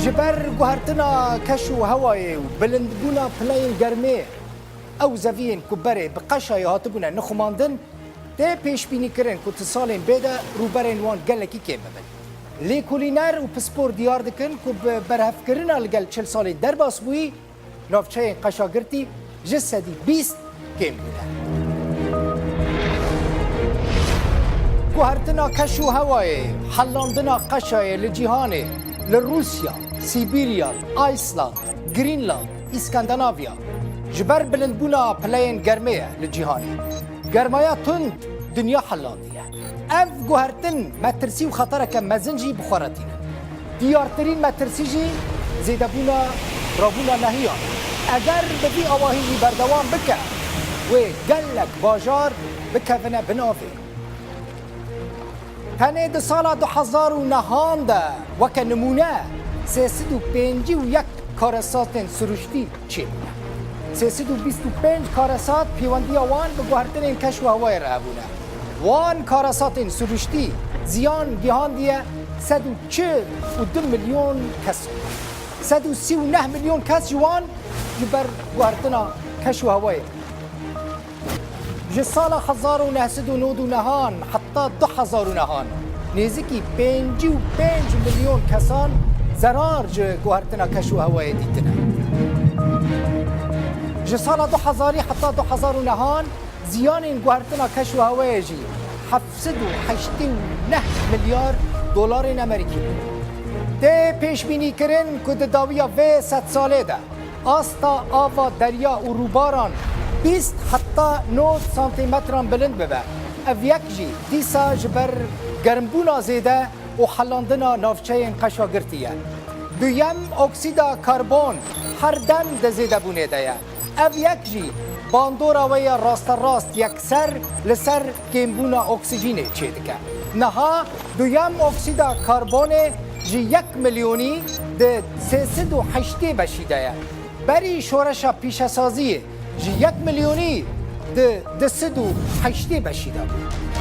جبر گوهرتنا کش و هوای و بلندبونا پلین گرمه او زوین کبره بقشای هاتبونه نخماندن ده پیش بینی کرن که تصالین بیده روبرین وان گلکی کم ببن لیکولینر و پسپور دیار دکن که برهف کرنا لگل 40 سالین در باس بوی نافچه قشاگرتی جسدی 20 کم بوده گوهرتنا کش و هوای حلاندنا قشای لجیهانه لروسیا، سیبیریا، آیسلند، گرینلاند، اسکاندناویا جبر بلندبونا پلین گرمه لجیهانه گرمایا تند دنیا حلاندیه اف گوهرتن مترسی و خطره که مزنجی بخورتین دیارترین مترسی جی زیده بونا رابونا نهیان اگر بدی آواهی بردوام بکه و گلک باجار بکوونه بنافه تنه ده سال 2009 ده وک نمونه 351 کارسات سروشتی چه بونه 325 کارسات پیوندی وان به گوهرتن کشف و هوای را بونه وان کارسات سروشتی زیان گیهان دیه 142 میلیون کس 139 میلیون کس جوان جبر گوهرتن کشف و هوای جسال 1999 حتی 2009 نزدیکی 55 میلیون کسان ضرر گوهرتنا کشف و هوای دیدنه جسال 2000 حتی 2009 زیان این گوهرتنا کشف و هوای جی 789 میلیارد دلار امریکی ده پیش بینی کرن که داویا و 100 ساله ده آستا آوا دریا و روباران 20 حتی 9 سانتی متران بلند ببه او یک جی دیسا جبر گرمبونا زیده و حلاندنا نافچه این قشاگرتیه دویم اکسیدا کربون هر دم ده زیده بونه ده او یک جی باندورا وی راست یکسر لسر گمبونا اکسیژینه چه دکه نها دویم اکسیدا کربون جی 1 میلیونی ده 308 بشیده بری شورش پیشسازیه جی 1 میلیونی ده 308 بشیده بود